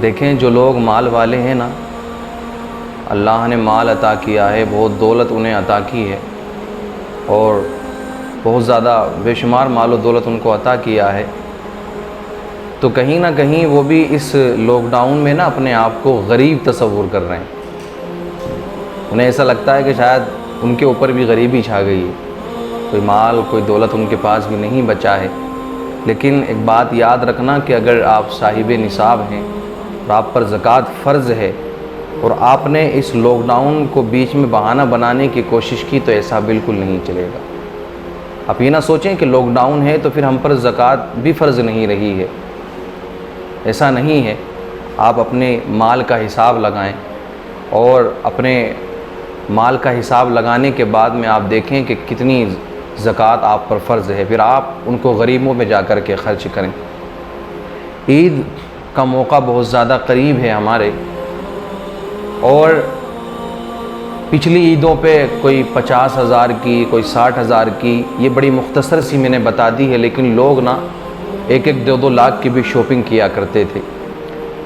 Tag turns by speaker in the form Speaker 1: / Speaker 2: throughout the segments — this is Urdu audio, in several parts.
Speaker 1: دیکھیں جو لوگ مال والے ہیں نا، اللہ نے مال عطا کیا ہے، بہت دولت انہیں عطا کی ہے اور بہت زیادہ بے شمار مال و دولت ان کو عطا کیا ہے، تو کہیں نہ کہیں وہ بھی اس لاک ڈاؤن میں نا اپنے آپ کو غریب تصور کر رہے ہیں۔ انہیں ایسا لگتا ہے کہ شاید ان کے اوپر بھی غریبی چھا گئی ہے، کوئی مال کوئی دولت ان کے پاس بھی نہیں بچا ہے۔ لیکن ایک بات یاد رکھنا کہ اگر آپ صاحب نصاب ہیں اور آپ پر زکوٰۃ فرض ہے اور آپ نے اس لاک ڈاؤن کو بیچ میں بہانہ بنانے کی کوشش کی تو ایسا بالکل نہیں چلے گا۔ آپ یہ نہ سوچیں کہ لاک ڈاؤن ہے تو پھر ہم پر زکوٰۃ بھی فرض نہیں رہی ہے، ایسا نہیں ہے۔ آپ اپنے مال کا حساب لگائیں اور اپنے مال کا حساب لگانے کے بعد میں آپ دیکھیں کہ کتنی زکوٰۃ آپ پر فرض ہے، پھر آپ ان کو غریبوں میں جا کر کے خرچ کریں۔ عید کا موقع بہت زیادہ قریب ہے ہمارے، اور پچھلی عیدوں پہ کوئی 50,000 کی کوئی 60,000 کی، یہ بڑی مختصر سی میں نے بتا دی ہے، لیکن لوگ نا 1-2 لاکھ کی بھی شاپنگ کیا کرتے تھے۔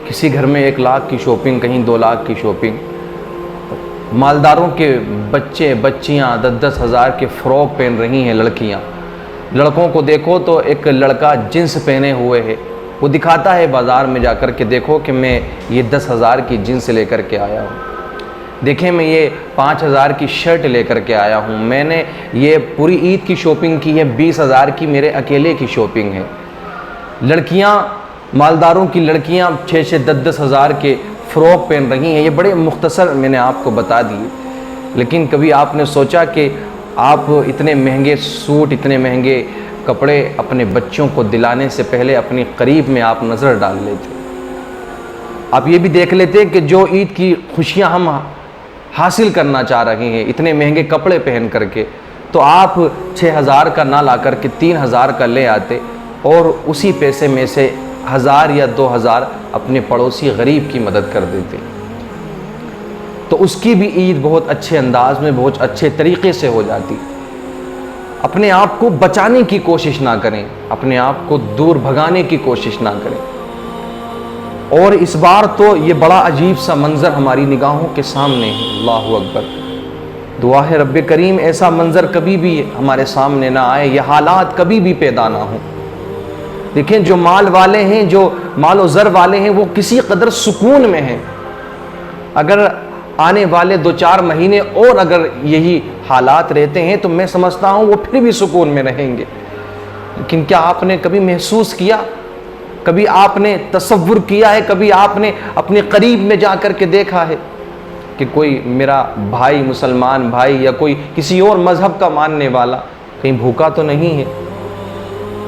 Speaker 1: کسی گھر میں 1 لاکھ کی شاپنگ، کہیں 2 لاکھ کی شاپنگ۔ مالداروں کے بچے بچیاں 10,000 کے فراک پہن رہی ہیں لڑکیاں۔ لڑکوں کو دیکھو تو ایک لڑکا جنس پہنے ہوئے ہے، وہ دکھاتا ہے بازار میں جا کر کہ دیکھو کہ میں یہ 10,000 کی جنس لے کر کے آیا ہوں، دیکھیں میں یہ 5,000 کی شرٹ لے کر کے آیا ہوں، میں نے یہ پوری عید کی شاپنگ کی ہے، 20,000 کی میرے اکیلے کی شاپنگ ہے۔ لڑکیاں، مالداروں کی لڑکیاں 6-6 10,000 کے فراک پہن رہی ہیں۔ یہ بڑے مختصر میں نے آپ کو بتا دیے، لیکن کبھی آپ نے سوچا کہ آپ اتنے مہنگے سوٹ، اتنے مہنگے کپڑے اپنے بچوں کو دلانے سے پہلے اپنی قریب میں آپ نظر ڈال لیتے، آپ یہ بھی دیکھ لیتے کہ جو عید کی خوشیاں ہم حاصل کرنا چاہ رہے ہیں اتنے مہنگے کپڑے پہن کر کے، تو آپ 6,000 کا نہ لا کر کے 3,000 کا لے آتے اور اسی پیسے میں سے 1,000 یا 2,000 اپنے پڑوسی غریب کی مدد کر دیتے، تو اس کی بھی عید بہت اچھے انداز میں، بہت اچھے طریقے سے ہو جاتی۔ اپنے آپ کو بچانے کی کوشش نہ کریں، اپنے آپ کو دور بھگانے کی کوشش نہ کریں۔ اور اس بار تو یہ بڑا عجیب سا منظر ہماری نگاہوں کے سامنے ہے، اللہ اکبر۔ دعا ہے رب کریم ایسا منظر کبھی بھی ہمارے سامنے نہ آئے، یہ حالات کبھی بھی پیدا نہ ہوں۔ دیکھیں جو مال والے ہیں، جو مال و زر والے ہیں، وہ کسی قدر سکون میں ہیں۔ اگر آنے والے 2-4 مہینے اور اگر یہی حالات رہتے ہیں تو میں سمجھتا ہوں وہ پھر بھی سکون میں رہیں گے۔ لیکن کیا آپ نے کبھی محسوس کیا، کبھی آپ نے تصور کیا ہے، کبھی آپ نے اپنے قریب میں جا کر کے دیکھا ہے کہ کوئی میرا بھائی، مسلمان بھائی یا کوئی کسی اور مذہب کا ماننے والا کہیں بھوکا تو نہیں ہے؟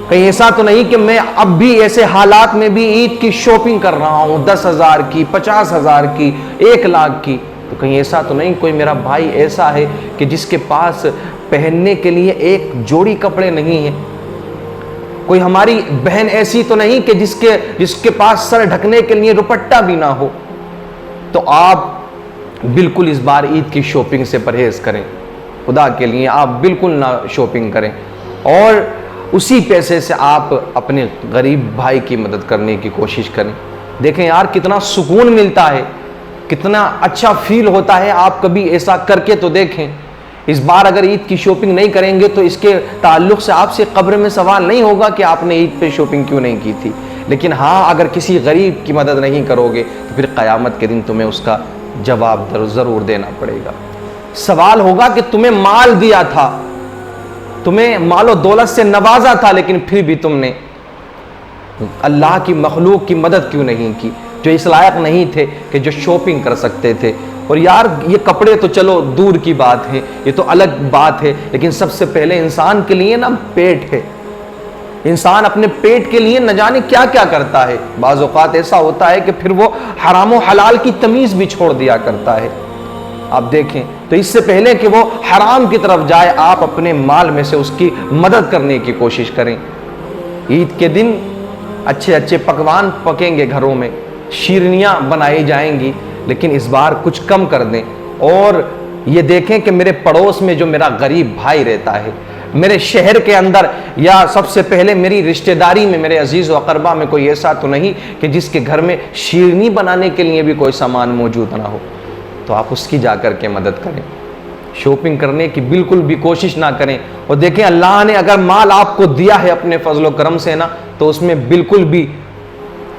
Speaker 1: کہیں ایسا تو نہیں کہ میں اب بھی ایسے حالات میں بھی عید کی شاپنگ کر رہا ہوں 10,000 کی، 50,000 کی، 1 لاکھ کی؟ تو کہیں ایسا تو نہیں کوئی میرا بھائی ایسا ہے کہ جس کے پاس پہننے کے لیے 1 جوڑی کپڑے نہیں ہیں؟ کوئی ہماری بہن ایسی تو نہیں کہ جس کے پاس سر ڈھکنے کے لیے دوپٹہ بھی نہ ہو؟ تو آپ بالکل اس بار عید کی شاپنگ سے پرہیز کریں، خدا کے لیے آپ بالکل نہ شاپنگ کریں، اور اسی پیسے سے آپ اپنے غریب بھائی کی مدد کرنے کی کوشش کریں۔ دیکھیں یار کتنا سکون ملتا ہے، کتنا اچھا فیل ہوتا ہے، آپ کبھی ایسا کر کے تو دیکھیں۔ اس بار اگر عید کی شاپنگ نہیں کریں گے تو اس کے تعلق سے آپ سے قبر میں سوال نہیں ہوگا کہ آپ نے عید پہ شاپنگ کیوں نہیں کی تھی، لیکن ہاں اگر کسی غریب کی مدد نہیں کرو گے تو پھر قیامت کے دن تمہیں اس کا جواب ضرور دینا پڑے گا۔ سوال ہوگا کہ تمہیں مال دیا تھا، تمہیں مال و دولت سے نوازا تھا، لیکن پھر بھی تم نے اللہ کی مخلوق کی مدد کیوں نہیں کی، جو اس لائق نہیں تھے کہ جو شاپنگ کر سکتے تھے۔ اور یار یہ کپڑے تو چلو دور کی بات ہے، یہ تو الگ بات ہے، لیکن سب سے پہلے انسان کے لیے نا پیٹ ہے۔ انسان اپنے پیٹ کے لیے نہ جانے کیا کیا کرتا ہے، بعض اوقات ایسا ہوتا ہے کہ پھر وہ حرام و حلال کی تمیز بھی چھوڑ دیا کرتا ہے۔ آپ دیکھیں تو اس سے پہلے کہ وہ حرام کی طرف جائے آپ اپنے مال میں سے اس کی مدد کرنے کی کوشش کریں۔ عید کے دن اچھے اچھے پکوان پکیں گے گھروں میں، شیرنیاں بنائی جائیں گی، لیکن اس بار کچھ کم کر دیں اور یہ دیکھیں کہ میرے پڑوس میں جو میرا غریب بھائی رہتا ہے، میرے شہر کے اندر یا سب سے پہلے میری رشتہ داری میں، میرے عزیز و اقربا میں کوئی ایسا تو نہیں کہ جس کے گھر میں شیرنی بنانے کے لیے بھی کوئی سامان موجود نہ ہو، تو آپ اس کی جا کر کے مدد کریں، شاپنگ کرنے کی بالکل بھی کوشش نہ کریں۔ اور دیکھیں اللہ نے اگر مال آپ کو دیا ہے اپنے فضل و کرم سے نا، تو اس میں بالکل بھی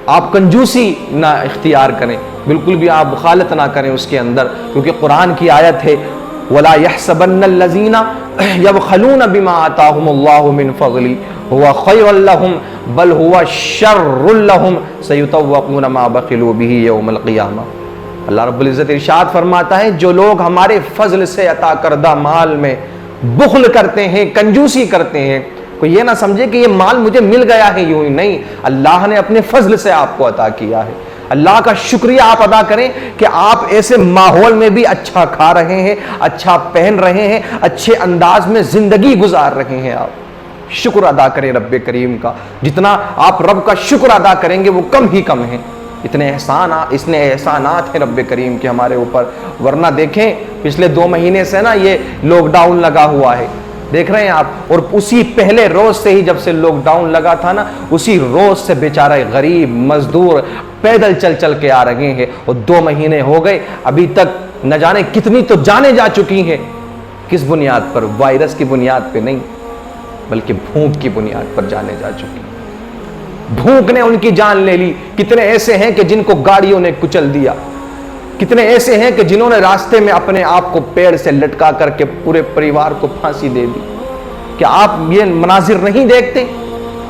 Speaker 1: آپ کنجوسی نہ اختیار کریں، بالکل بھی آپ بخالت نہ کریں اس کے اندر، کیونکہ قرآن کی آیت ہے وَلَا يَحْسَبَنَّ الَّذِينَ يَبْخَلُونَ بِمَا آتَاهُمُ اللَّهُ مِنْ فَضْلِهِ هُوَ خَيْرٌ لَّهُمْ بَلْ هُوَ شَرٌّ لَّهُمْ سَيُطَوَّقُونَ مَا بَخِلُوا بِهِ يَوْمَ الْقِيَامَةِ۔ اللہ رب العزت ارشاد فرماتا ہے جو لوگ ہمارے فضل سے عطا کردہ مال میں بخل کرتے ہیں، کنجوسی کرتے ہیں، کوئی یہ نہ سمجھے کہ یہ مال مجھے مل گیا ہے یوں ہی، نہیں، اللہ نے اپنے فضل سے آپ کو عطا کیا ہے۔ اللہ کا شکریہ آپ ادا کریں کہ آپ ایسے ماحول میں بھی اچھا کھا رہے ہیں، اچھا پہن رہے ہیں، اچھے انداز میں زندگی گزار رہے ہیں۔ آپ شکر ادا کریں رب کریم کا، جتنا آپ رب کا شکر ادا کریں گے وہ کم ہی کم ہے۔ اتنے احسانات ہیں رب کریم کے ہمارے اوپر، ورنہ دیکھیں پچھلے 2 مہینے سے نا یہ لاک ڈاؤن لگا ہوا ہے، دیکھ رہے ہیں آپ، اور اسی پہلے روز سے ہی جب سے لاک ڈاؤن لگا تھا نا، اسی روز سے بیچارہ غریب مزدور پیدل چل کے آ رہے ہیں، اور 2 مہینے ہو گئے ابھی تک نہ جانے کتنی تو جانیں جا چکی ہیں۔ کس بنیاد پر؟ وائرس کی بنیاد پہ نہیں، بلکہ بھوک کی بنیاد پر جانے جا چکی ہیں۔ بھوک نے ان کی جان لے لی۔ کتنے ایسے ہیں کہ جن کو گاڑیوں نے کچل دیا، کتنے ایسے ہیں کہ جنہوں نے راستے میں اپنے آپ کو پیڑ سے لٹکا کر کے پورے پریوار کو پھانسی دے دی۔ کیا آپ یہ مناظر نہیں دیکھتے؟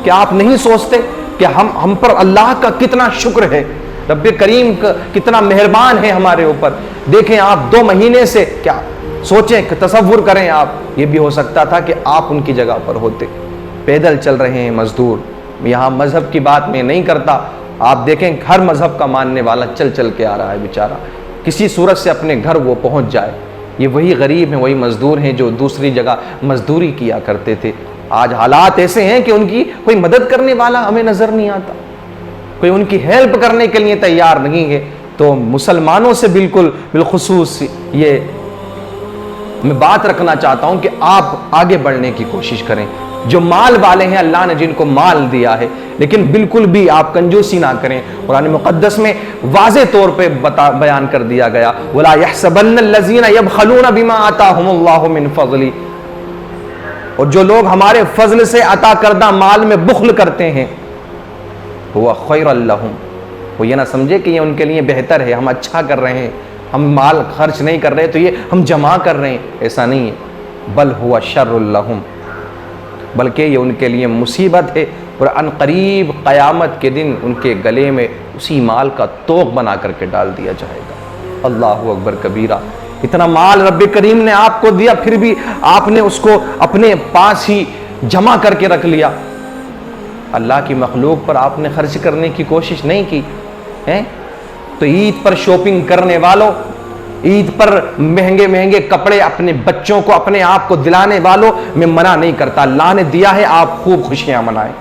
Speaker 1: کیا آپ نہیں سوچتے کہ ہم پر اللہ کا کتنا شکر ہے، رب کریم کا کتنا مہربان ہے ہمارے اوپر؟ دیکھیں آپ 2 مہینے سے، کیا سوچیں کہ تصور کریں آپ، یہ بھی ہو سکتا تھا کہ آپ ان کی جگہ پر ہوتے، پیدل چل رہے ہیں مزدور۔ یہاں مذہب کی بات میں نہیں کرتا، آپ دیکھیں ہر مذہب کا ماننے والا چل کے آ رہا ہے بیچارہ، کسی صورت سے اپنے گھر وہ پہنچ جائے۔ یہ وہی غریب ہیں، وہی مزدور ہیں جو دوسری جگہ مزدوری کیا کرتے تھے۔ آج حالات ایسے ہیں کہ ان کی کوئی مدد کرنے والا ہمیں نظر نہیں آتا، کوئی ان کی ہیلپ کرنے کے لیے تیار نہیں ہے۔ تو مسلمانوں سے بالخصوص یہ میں بات رکھنا چاہتا ہوں کہ آپ آگے بڑھنے کی کوشش کریں۔ جو مال والے ہیں، اللہ نے جن کو مال دیا ہے، لیکن بالکل بھی آپ کنجوسی نہ کریں۔ قرآن مقدس میں واضح طور پہ بیان کر دیا گیا وَلَا يَحْسَبَنَّ الَّذِينَ يَبْخَلُونَ بِمَا آتَاهُمُ اللَّهُ مِنْ فَضْلِهِ، اور جو لوگ ہمارے فضل سے عطا کردہ مال میں بخل کرتے ہیں، هُوَ خَيْرٌ لَّهُمْ، وہ یہ نہ سمجھے کہ یہ ان کے لیے بہتر ہے، ہم اچھا کر رہے ہیں، ہم مال خرچ نہیں کر رہے تو یہ ہم جمع کر رہے ہیں، ایسا نہیں ہے۔ بل هُوَ شَرٌّ لَّهُمْ، بلکہ یہ ان کے لیے مصیبت ہے، اور ان قریب قیامت کے دن ان کے گلے میں اسی مال کا توق بنا کر کے ڈال دیا جائے گا۔ اللہ اکبر کبیرہ۔ اتنا مال رب کریم نے آپ کو دیا، پھر بھی آپ نے اس کو اپنے پاس ہی جمع کر کے رکھ لیا، اللہ کی مخلوق پر آپ نے خرچ کرنے کی کوشش نہیں کی ہے۔ تو عید پر شاپنگ کرنے والوں، عید پر مہنگے کپڑے اپنے بچوں کو، اپنے آپ کو دلانے والوں میں منع نہیں کرتا، اللہ نے دیا ہے، آپ خوب خوشیاں منائیں،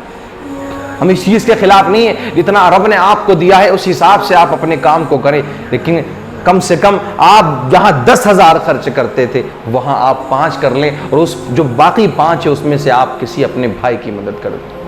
Speaker 1: ہم اس چیز کے خلاف نہیں ہے۔ جتنا رب نے آپ کو دیا ہے اس حساب سے آپ اپنے کام کو کریں، لیکن کم سے کم آپ جہاں 10,000 خرچ کرتے تھے وہاں آپ 5 کر لیں، اور اس جو باقی 5 ہے اس میں سے آپ کسی اپنے بھائی کی مدد کر دیں۔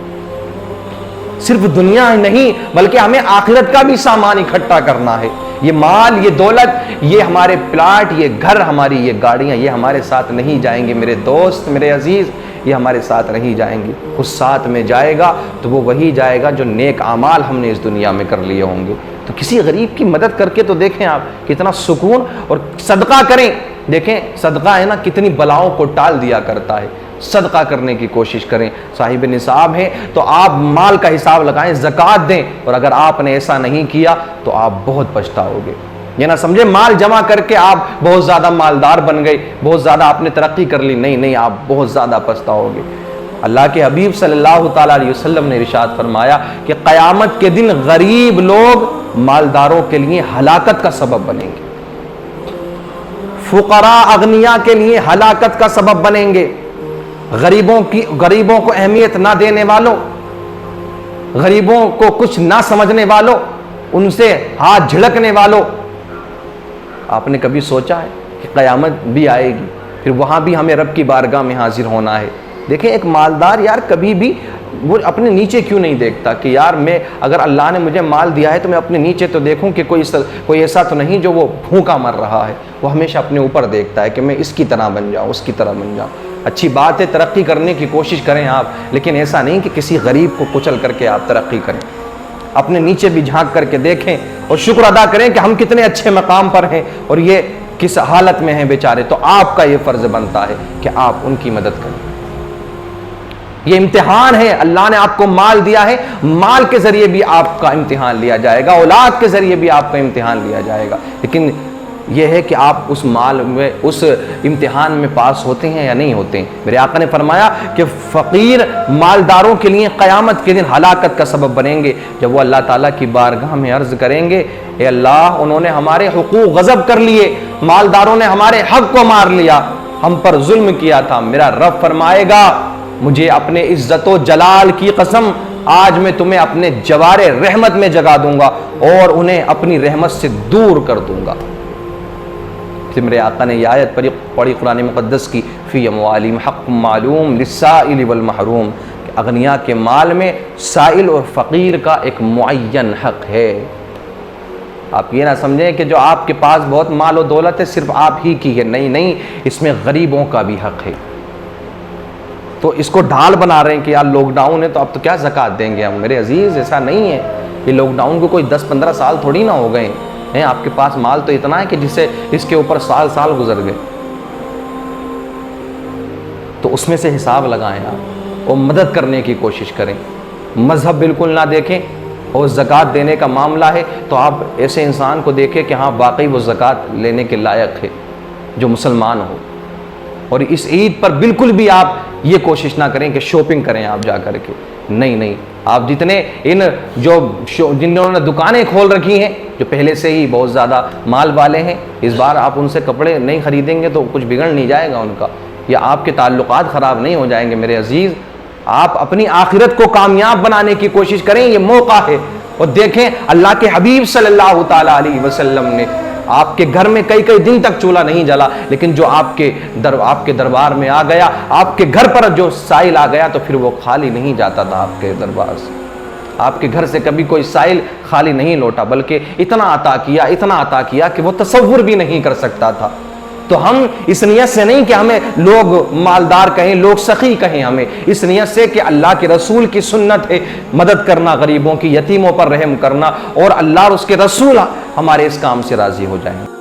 Speaker 1: صرف دنیا نہیں بلکہ ہمیں آخرت کا بھی سامان اکٹھا کرنا ہے۔ یہ مال، یہ دولت، یہ ہمارے پلاٹ، یہ گھر، ہماری یہ گاڑیاں، یہ ہمارے ساتھ نہیں جائیں گے میرے دوست، میرے عزیز، یہ ہمارے ساتھ نہیں جائیں گے۔ اس ساتھ میں جائے گا تو وہ وہی جائے گا جو نیک اعمال ہم نے اس دنیا میں کر لیے ہوں گے۔ تو کسی غریب کی مدد کر کے تو دیکھیں آپ کتنا سکون، اور صدقہ کریں۔ دیکھیں صدقہ ہے نا کتنی بلاؤں کو ٹال دیا کرتا ہے، صدقہ کرنے کی کوشش کریں۔ صاحب نصاب ہیں تو آپ مال کا حساب لگائیں، زکوٰۃ دیں، اور اگر آپ نے ایسا نہیں کیا تو آپ بہت پچھتاؤ گے۔ یہ نہ سمجھے مال جمع کر کے آپ بہت زیادہ مالدار بن گئے، بہت زیادہ آپ نے ترقی کر لی، نہیں، آپ بہت زیادہ پچھتاؤ گے۔ اللہ کے حبیب صلی اللہ تعالیٰ علیہ وسلم نے ارشاد فرمایا کہ قیامت کے دن غریب لوگ مالداروں کے لیے ہلاکت کا سبب بنیں گے، فقراء اغنیاء کے لیے ہلاکت کا سبب بنیں گے۔ غریبوں کو اہمیت نہ دینے والوں، غریبوں کو کچھ نہ سمجھنے والوں، ان سے ہاتھ جھڑکنے والوں، آپ نے کبھی سوچا ہے کہ قیامت بھی آئے گی، پھر وہاں بھی ہمیں رب کی بارگاہ میں حاضر ہونا ہے،
Speaker 2: دیکھیں ایک مالدار یار کبھی بھی وہ اپنے نیچے کیوں نہیں دیکھتا کہ یار میں اگر اللہ نے مجھے مال دیا ہے تو میں اپنے نیچے تو دیکھوں کہ کوئی ایسا تو نہیں جو وہ بھوکا مر رہا ہے. وہ ہمیشہ اپنے اوپر دیکھتا ہے کہ میں اس کی طرح بن جاؤں، اس کی طرح بن جاؤں. اچھی بات ہے ترقی کرنے کی کوشش کریں آپ، لیکن ایسا نہیں کہ کسی غریب کو کچل کر کے آپ ترقی کریں. اپنے نیچے بھی جھانک کر کے دیکھیں اور شکر ادا کریں کہ ہم کتنے اچھے مقام پر ہیں اور یہ کس حالت میں ہیں بیچارے. تو آپ کا یہ فرض بنتا ہے کہ آپ ان کی مدد کریں. یہ امتحان ہے، اللہ نے آپ کو مال دیا ہے، مال کے ذریعے بھی آپ کا امتحان لیا جائے گا، اولاد کے ذریعے بھی آپ کا امتحان لیا جائے گا. لیکن یہ ہے کہ آپ اس مال میں اس امتحان میں پاس ہوتے ہیں یا نہیں ہوتے ہیں. میرے آقا نے فرمایا کہ فقیر مالداروں کے لیے قیامت کے دن ہلاکت کا سبب بنیں گے. جب وہ اللہ تعالیٰ کی بارگاہ میں عرض کریں گے اے اللہ انہوں نے ہمارے حقوق غصب کر لیے، مالداروں نے ہمارے حق کو مار لیا، ہم پر ظلم کیا تھا. میرا رب فرمائے گا مجھے اپنے عزت و جلال کی قسم آج میں تمہیں اپنے جوار رحمت میں جگا دوں گا اور انہیں اپنی رحمت سے دور کر دوں گا. میرے آقا نے یہ آیت پڑھی قرآن مقدس کی فی اموالہم حق معلوم للسائل والمحروم، کہ اغنیاء کے مال میں سائل اور فقیر کا ایک معین حق ہے. آپ یہ نہ سمجھیں کہ جو آپ کے پاس بہت مال و دولت ہے صرف آپ ہی کی ہے، نہیں، اس میں غریبوں کا بھی حق ہے. تو اس کو ڈھال بنا رہے ہیں کہ یار لاک ڈاؤن ہے تو اب تو کیا زکوٰۃ دیں گے ہم. میرے عزیز ایسا نہیں ہے. یہ لاک ڈاؤن کو کوئی 10-15 سال تھوڑی نہ ہو گئے ہیں. آپ کے پاس مال تو اتنا ہے کہ جسے اس کے اوپر سال گزر گئے. تو اس میں سے حساب لگائیں آپ اور مدد کرنے کی کوشش کریں. مذہب بالکل نہ دیکھیں، اور زکوٰۃ دینے کا معاملہ ہے تو آپ ایسے انسان کو دیکھیں کہ ہاں واقعی وہ زکوٰۃ لینے کے لائق ہے جو مسلمان ہو. اور اس عید پر بالکل بھی آپ یہ کوشش نہ کریں کہ شاپنگ کریں آپ جا کر کے. نہیں، آپ جتنے جنہوں نے دکانیں کھول رکھی ہیں جو پہلے سے ہی بہت زیادہ مال والے ہیں، اس بار آپ ان سے کپڑے نہیں خریدیں گے تو کچھ بگڑ نہیں جائے گا ان کا، یا آپ کے تعلقات خراب نہیں ہو جائیں گے. میرے عزیز آپ اپنی آخرت کو کامیاب بنانے کی کوشش کریں، یہ موقع ہے. اور دیکھیں اللہ کے حبیب صلی اللہ تعالیٰ علیہ وسلم نے آپ کے گھر میں کئی دن تک چولہا نہیں جلا، لیکن جو آپ کے دربار میں آ گیا، آپ کے گھر پر جو سائل آ گیا تو پھر وہ خالی نہیں جاتا تھا آپ کے دربار سے. آپ کے گھر سے کبھی کوئی سائل خالی نہیں لوٹا، بلکہ اتنا عطا کیا کہ وہ تصور بھی نہیں کر سکتا تھا. تو ہم اس نیت سے نہیں کہ ہمیں لوگ مالدار کہیں، لوگ سخی کہیں، ہمیں اس نیت سے کہ اللہ کے رسول کی سنت ہے مدد کرنا، غریبوں کی، یتیموں پر رحم کرنا، اور اللہ اور اس کے رسول ہمارے اس کام سے راضی ہو جائیں.